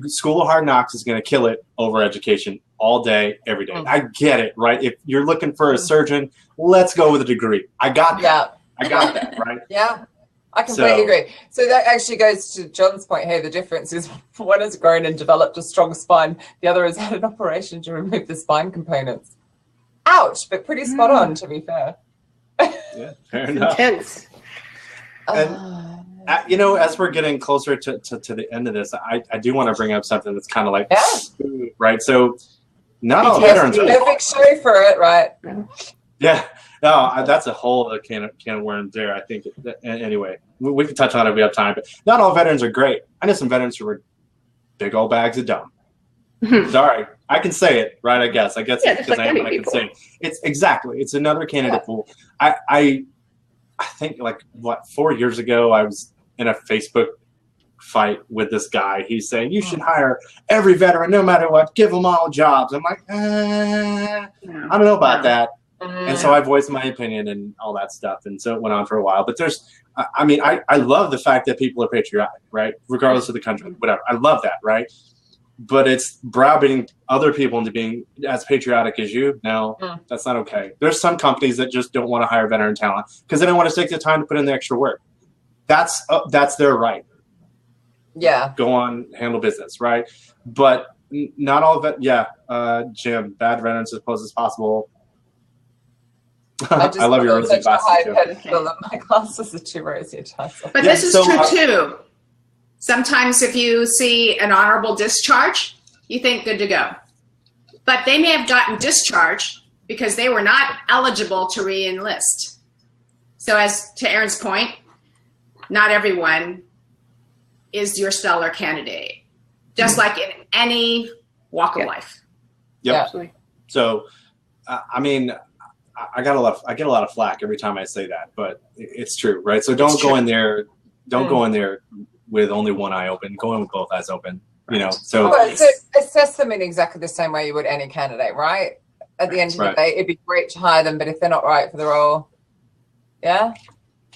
School of Hard Knocks is going to kill it over education all day, every day. I get it, right? If you're looking for a surgeon, let's go with a degree. I got that. I got that, right? Yeah, I completely agree. So that actually goes to John's point here. The difference is one has grown and developed a strong spine. The other has had an operation to remove the spine components. Ouch, but pretty spot on, to be fair. Yeah, fair enough. Intense. And, you know, as we're getting closer to the end of this, I do want to bring up something that's kind of like, right? So not all veterans are perfect show for it, right? Yeah. No, that's a whole other can of worms there, I think. Anyway, we can touch on it if we have time. But not all veterans are great. I know some veterans who are big old bags of dumb. Sorry. I can say it, right? I guess because I am what I can say. It's another candidate pool. I think 4 years ago I was in a Facebook fight with this guy. He's saying you should hire every veteran no matter what, give them all jobs. I'm like, I don't know about that. And so I voiced my opinion and all that stuff. And so it went on for a while. But I love the fact that people are patriotic, right? Regardless of the country, whatever. I love that, right? But it's browbeating other people into being as patriotic as you. No, that's not okay. There's some companies that just don't want to hire veteran talent because they don't want to take the time to put in the extra work. That's their right. Yeah. Go on, handle business, right? But not all of it. Yeah, Jim, bad veterans as close as possible. I love your rosy glasses too. My glasses are too rosy. But this is true too. Sometimes if you see an honorable discharge, you think good to go. But they may have gotten discharged because they were not eligible to re-enlist. So as to Aaron's point, not everyone is your stellar candidate, just like in any walk of life. Yep. Absolutely. So, I mean, I get a lot of flack every time I say that, but it's true, right? So don't go in there with only one eye open. Go in with both eyes open. You know, so assess them in exactly the same way you would any candidate, right? At the end of the day, it'd be great to hire them, but if they're not right for the role, yeah.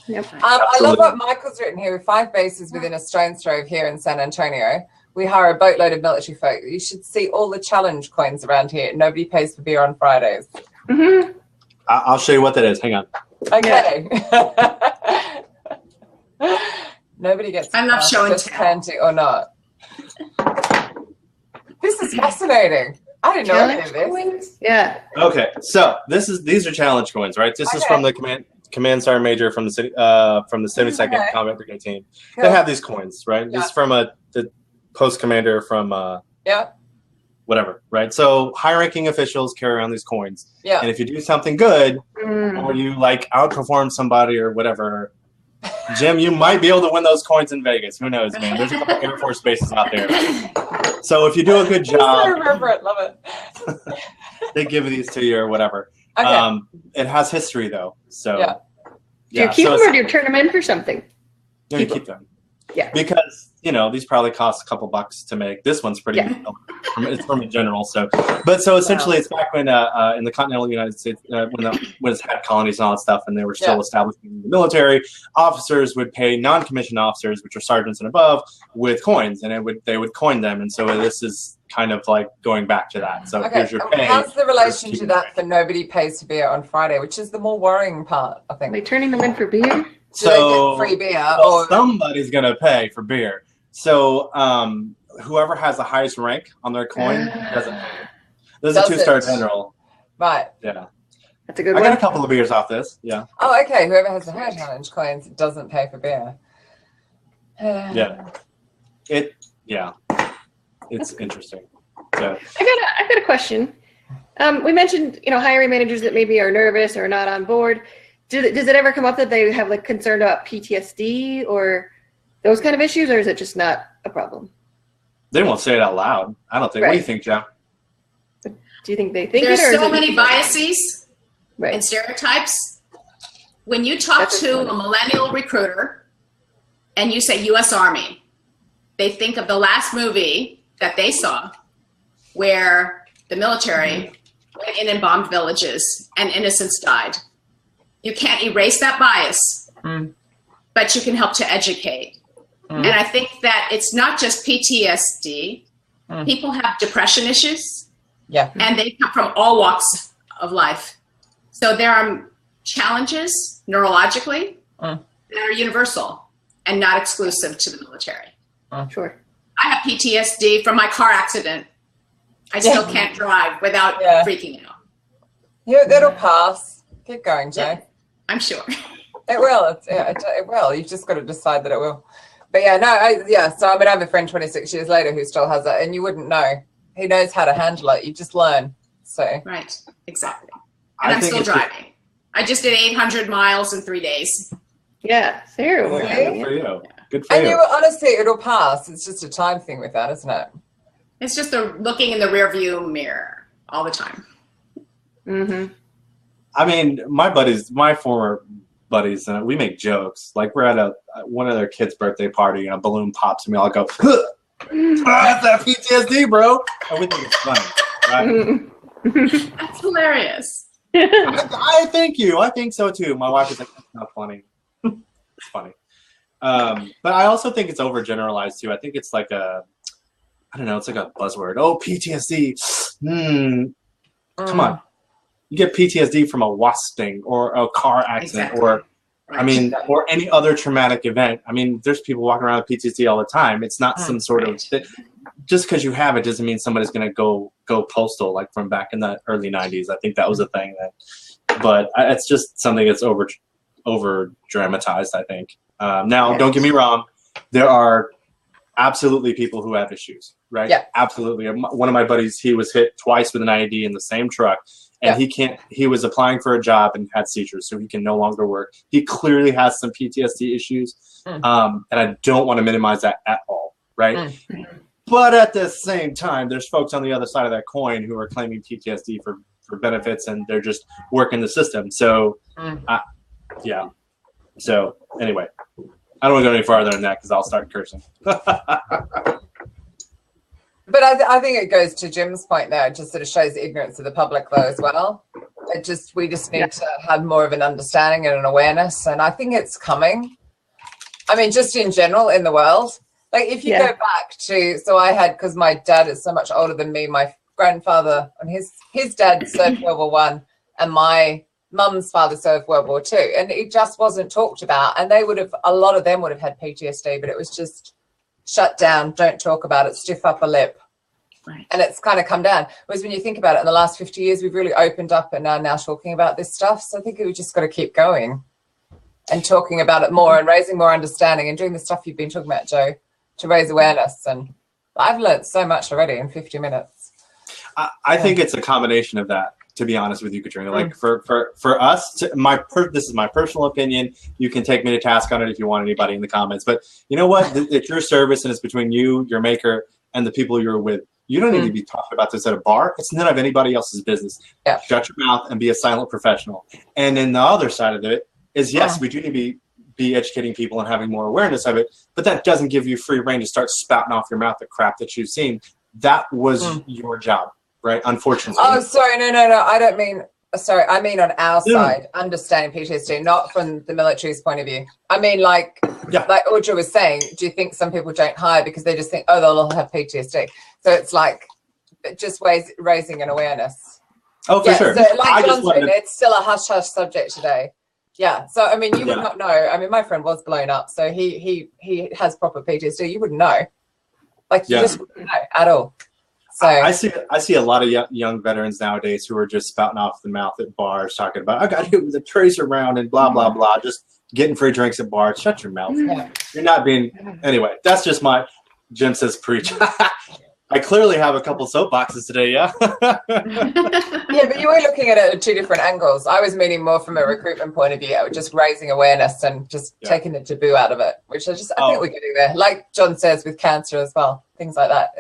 Yep. I love what Michael's written here. With 5 bases within a stone's throw of here in San Antonio, we hire a boatload of military folk. You should see all the challenge coins around here. Nobody pays for beer on Fridays. Mm-hmm. I'll show you what that is. Hang on. Okay. Nobody gets. I love showing plenty or not. This is fascinating. I didn't know any of this. Yeah. Okay, so these are challenge coins, right? This is from the command sergeant major from the city from the 72nd Combat Brigade team. Cool. They have these coins, right? Yeah. This is from the post commander from whatever, right? So high-ranking officials carry around these coins. Yeah. And if you do something good, or you like outperform somebody or whatever, Jim, you might be able to win those coins in Vegas. Who knows, man? There's a couple Air Force bases out there. So if you do a good job, I remember it. Love it. they give these to you or whatever. Okay. It has history though, so do you keep them or do you turn them in for something? No, you keep them. Yeah, because these probably cost a couple bucks to make. This one's pretty. It's from a general, so essentially it's back when in the continental United States when it had colonies and all that stuff, and they were still establishing the military. Officers would pay non-commissioned officers, which are sergeants and above, with coins, and they would coin them, and so this is kind of like going back to that. So here's your pay. How's the relation to that for nobody pays for beer on Friday, which is the more worrying part, I think. Are they turning them in for beer? So they get free beer, or somebody's gonna pay for beer. So whoever has the highest rank on their coin doesn't pay. This is a 2-star general. Right. Yeah. That's a good one. I got a couple of beers off this. Yeah. Oh, okay. Whoever has the high challenge coins doesn't pay for beer. It's interesting. So I got a question. We mentioned, hiring managers that maybe are nervous or not on board. Does it ever come up that they have concern about PTSD or those kind of issues, or is it just not a problem? They won't say it out loud. I don't think. Right. What do you think, Jeff? Do you think they think There's it? There's so many biases and stereotypes. When you talk to a millennial recruiter and you say U.S. Army, they think of the last movie that they saw where the military went in and bombed villages and innocents died. You can't erase that bias, but you can help to educate. And I think that it's not just PTSD. People have depression issues. Yeah. And they come from all walks of life. So there are challenges neurologically that are universal and not exclusive to the military. Sure. I have PTSD from my car accident. I still can't drive without freaking out. Yeah, that'll pass. Keep going, Jay. Yeah, I'm sure. It will. It will. You've just got to decide that it will. But so I have a friend 26 years later who still has it, and you wouldn't know. He knows how to handle it. You just learn. So right, exactly. And I'm still driving. I just did 800 miles in 3 days. Yeah, terrible. Good for you. Good for you. And honestly, it'll pass. It's just a time thing with that, isn't it? It's just looking in the rearview mirror all the time. Mm-hmm. I mean, my former buddies, we make jokes. Like we're at one of their kids' birthday party, and a balloon pops, and we all go, "That's that PTSD, bro!" And we think it's funny, right? That's hilarious. I thank you. I think so too. My wife is like, "That's not funny." It's funny, but I also think it's overgeneralized too. I think it's like it's like a buzzword. Oh, PTSD. Come on. You get PTSD from a wasp sting or a car accident or any other traumatic event. I mean, there's people walking around with PTSD all the time. It's not some sort of just because you have it doesn't mean somebody's going to go postal like from back in the early 90s. I think that was a thing but it's just something that's over dramatized, I think. Now, don't get me wrong. There are absolutely people who have issues, right? Yeah. Absolutely. One of my buddies, he was hit twice with an IED in the same truck. and he was applying for a job and had seizures, so he can no longer work. He clearly has some PTSD issues, and I don't want to minimize that at all, right? But at the same time, there's folks on the other side of that coin who are claiming PTSD for benefits, and they're just working the system. So, yeah. So anyway, I don't want to go any farther than that because I'll start cursing. But I think it goes to Jim's point there. It just sort of shows the ignorance of the public, though, as well. We just need to have more of an understanding and an awareness, and I think it's coming. I mean, just in general in the world. Like if you go back to, so I had, because my dad is so much older than me, my grandfather and his dad served World War I, and my mum's father served World War II, and it just wasn't talked about. And a lot of them would have had PTSD, but it was just shut down, don't talk about it, stiff upper lip. Right. And it's kind of come down. Whereas when you think about it, in the last 50 years, we've really opened up and are now talking about this stuff. So I think we've just got to keep going and talking about it more and raising more understanding and doing the stuff you've been talking about, Joe, to raise awareness. And I've learned so much already in 50 minutes. I think it's a combination of that, to be honest with you, Katrina. Like for us, this is my personal opinion. You can take me to task on it if you want, anybody in the comments. But you know what? It's your service, and it's between you, your maker, and the people you're with. You don't need to be talking about this at a bar. It's none of anybody else's business. Yeah. Shut your mouth and be a silent professional. And then the other side of it is, yes, we do need to be educating people and having more awareness of it, but that doesn't give you free reign to start spouting off your mouth the crap that you've seen. That was your job. Right, unfortunately. Oh, sorry, no. I don't mean. Sorry, I mean on our side, understanding PTSD, not from the military's point of view. I mean, like Audra was saying, do you think some people don't hire because they just think, oh, they'll all have PTSD? So it's like just raising an awareness. Oh, for sure. So like John said, it's still a hush-hush subject today. Yeah. So I mean, you would not know. I mean, my friend was blown up, so he has proper PTSD. You wouldn't know. Like you just wouldn't know at all. So I see a lot of young veterans nowadays who are just spouting off the mouth at bars, talking about, I got hit with a tracer round and blah, blah, blah, just getting free drinks at bars. Shut your mouth. You're not being, anyway, that's just Jim says preach. I clearly have a couple soapboxes today, yeah? Yeah, but you were looking at it at two different angles. I was meaning more from a recruitment point of view, just raising awareness and just taking the taboo out of it, which I think we're getting there. Like John says with cancer as well, things like that.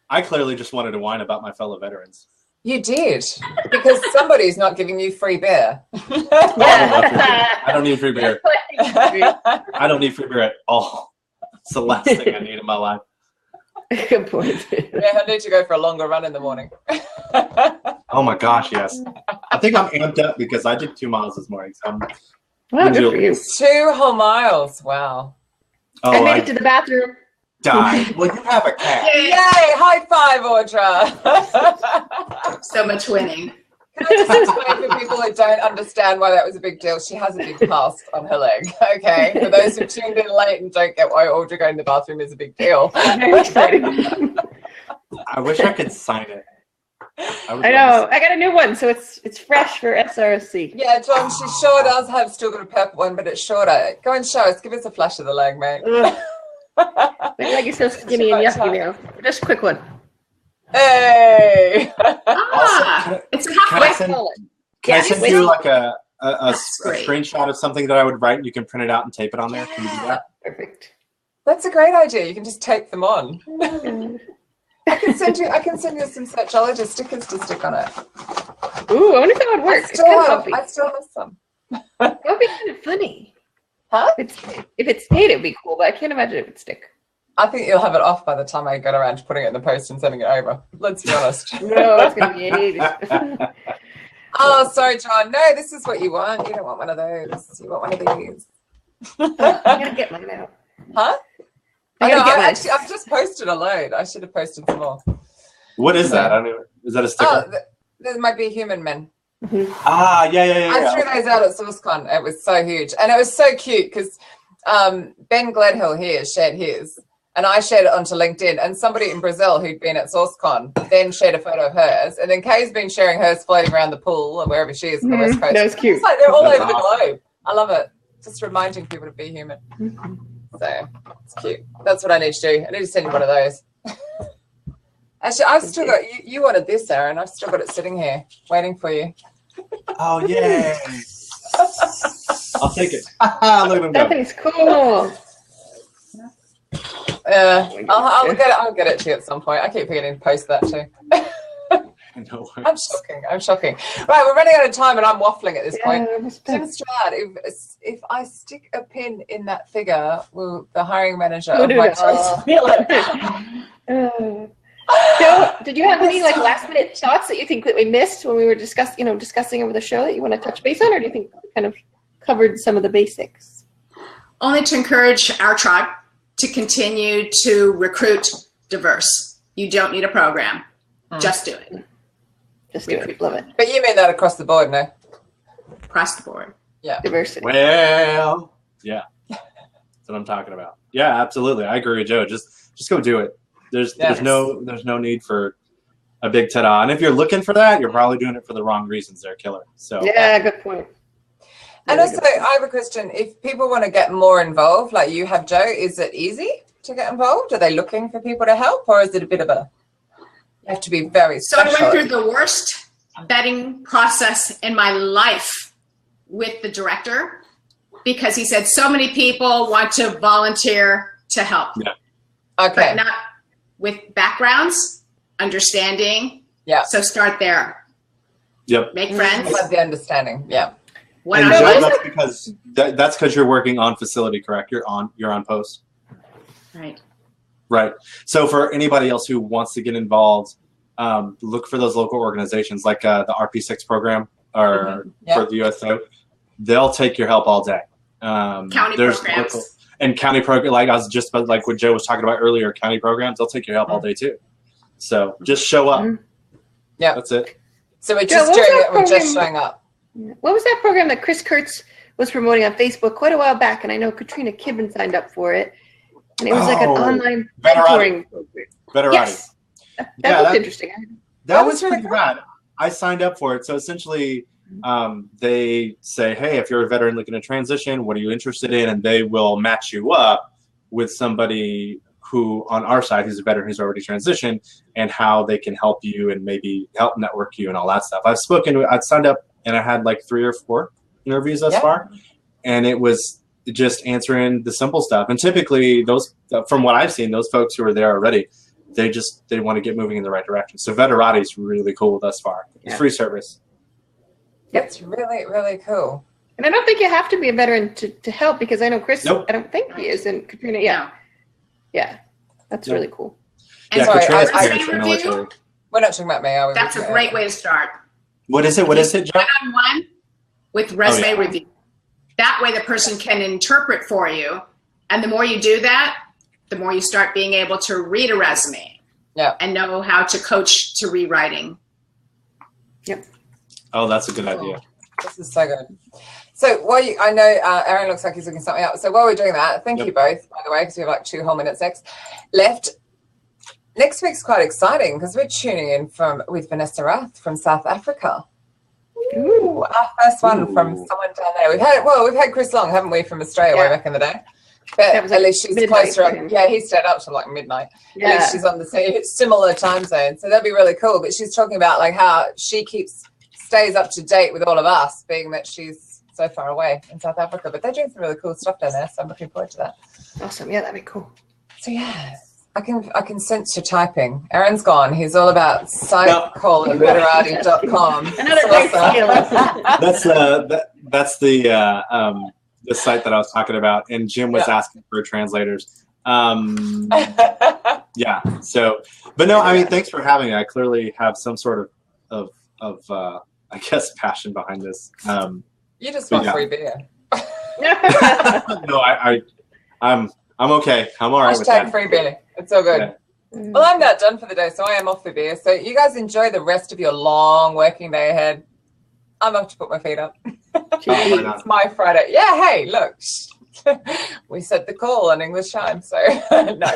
I clearly just wanted to whine about my fellow veterans. You did, because somebody's not giving you free beer. I don't need free beer. I don't need free beer at all. It's the last thing I need in my life. Good point. Yeah, I need to go for a longer run in the morning. Oh my gosh, yes. I think I'm amped up because I did 2 miles this morning. So Well, good for you. 2 whole miles. Wow. Oh, I made it to the bathroom. Died. Well, you have a cat. Yay! High five, Audra. So much winning. Can I just explain for people that don't understand why that was a big deal? She has a big cast on her leg. Okay, for those who tuned in late and don't get why Audra going to the bathroom is a big deal. Very exciting. I wish I could sign it. I know. I got a new one, so it's fresh for SRC. Yeah, John, she sure does have still got a purple one, but it's shorter. Go and show us. Give us a flash of the leg, mate. Maybe like you're so skinny and yucky now. Just a quick one. Hey! It's a halfway full. Can I send you like a screenshot of something that I would write and you can print it out and tape it on there? Can you do that? Perfect. That's a great idea. You can just tape them on. I can send you some Searchologist stickers to stick on it. Ooh, I wonder if that would work. I still have some. That would be kind of funny. Huh? If it's paid, it'd be cool, but I can't imagine it would stick. I think you'll have it off by the time I get around to putting it in the post and sending it over. Let's be honest. No, it's going to be ages. Oh, sorry, John. No, this is what you want. You don't want one of those. You want one of these. I'm going to get mine out. Huh? I've just posted a load. I should have posted some more. What is that? I don't know. Is that a sticker? Oh, there might be human men. Mm-hmm. Ah, yeah. I threw those out at SourceCon. It was so huge. And it was so cute because Ben Gledhill here shared his. And I shared it onto LinkedIn. And somebody in Brazil who'd been at SourceCon then shared a photo of hers. And then Kay's been sharing hers floating around the pool or wherever she is on the West Coast. That was cute. It's like they're all over the globe. I love it. Just reminding people to be human. So it's cute. That's what I need to do. I need to send you one of those. Actually, I've still got, you wanted this, Aaron. I've still got it sitting here waiting for you. Oh, yay. I'll take it. Look at him That go. thing's cool. I'll get it to you at some point. I keep forgetting to post that too. No I'm shocking. Right, we're running out of time and I'm waffling at this point. Yeah, Tim Stroud, if I stick a pin in that figure, will the hiring manager Who of do my that? choice feel it? So, did you have any like last minute thoughts that you think that we missed when we were discussing over the show that you want to touch base on, or do you think we kind of covered some of the basics? Only to encourage our tribe to continue to recruit diverse. You don't need a program. Just do it. Just do it. Love it. But you mean that across the board, no? Across the board. Yeah. Diversity. Well, yeah. That's what I'm talking about. Yeah, absolutely. I agree with Joe. Just go do it. There's no need for a big ta-da. And if you're looking for that, you're probably doing it for the wrong reasons there, killer. So Yeah, good point. And also, I have a question. If people want to get more involved, like you have, Joe, is it easy to get involved? Are they looking for people to help, or is it a bit of a, you have to be very So I special? went through the worst vetting process in my life with the director because he said so many people want to volunteer to help. Yeah. Okay. But not with backgrounds, understanding. Yeah. So start there. Yep. Make friends. Have the understanding. Yeah. When And I Joe, was- that's because you're working on facility, correct? You're on post. Right. Right. So for anybody else who wants to get involved, look for those local organizations like the RP6 program or for the USO. They'll take your help all day. County there's programs. local, and county program, like I was just about, like what Joe was talking about earlier, county programs, they'll take your help all day too. So just show up. Yeah. That's it. So we're Joe, just what was doing that it. We're just program? showing up. What was that program that Chris Kurtz was promoting on Facebook quite a while back? And I know Katrina Kibben signed up for it. And it was like an online mentoring program. Veterati. Yes. That looked interesting. That was pretty rad. I signed up for it. So essentially, they say, hey, if you're a veteran looking to transition, what are you interested in? And they will match you up with somebody who, on our side, who's a veteran who's already transitioned, and how they can help you and maybe help network you and all that stuff. I've signed up, and I had like 3 or 4 interviews thus far, and it was just answering the simple stuff. And typically, those, from what I've seen, those folks who are there already, they want to get moving in the right direction. So Veterati is really cool thus far. It's free service. It's really, really cool. And I don't think you have to be a veteran to help, because I know Chris, Nope. I don't think he is, and Katrina, yeah. That's really cool. And Yeah, sorry, Katrina's I- parents were military. We're not talking about me, are we? That's a great way to start. What is it? What is it, John? One-on-one with resume yeah. review. That way the person can interpret for you. And the more you do that, the more you start being able to read a resume and know how to coach to rewriting. Yep. Oh, that's a good idea. This is so good. So I know Aaron looks like he's looking something up. So while we're doing that, thank you both, by the way, because we have like 2 whole minutes left. Next week's quite exciting because we're tuning in with Vanessa Rath from South Africa. Ooh, our first one from someone down there. We've had Chris Long, haven't we, from Australia way back in the day? But at least she's closer up. Yeah, he stayed up till like midnight. Yeah. At least she's on the similar time zone. So that'd be really cool. But she's talking about like how she stays up to date with all of us, being that she's so far away in South Africa. But they're doing some really cool stuff down there, so I'm looking forward to that. Awesome. Yeah, that'd be cool. So yeah, I can sense your typing. Aaron's gone. He's all about site.veterati.com. Another great skill. That's the site that I was talking about, and Jim was asking for translators. Yeah. So, but no, I mean, thanks for having me. I clearly have some sort of I guess passion behind this. You just want free beer. No, I'm okay. I'm all right with that. Free beer. It's all good. Yeah. Well, I'm not done for the day, so I am off for beer. So you guys enjoy the rest of your long working day ahead. I'm off to put my feet up. It's my Friday. Yeah, hey, look. We set the call on English time, so no.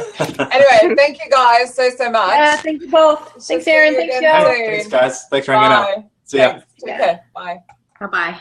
Anyway, thank you guys so much. Yeah, thank you both. Thanks, Aaron. Thanks, Joe. Thanks, guys. Thanks for hanging out. See ya. Take care. Bye. Bye-bye.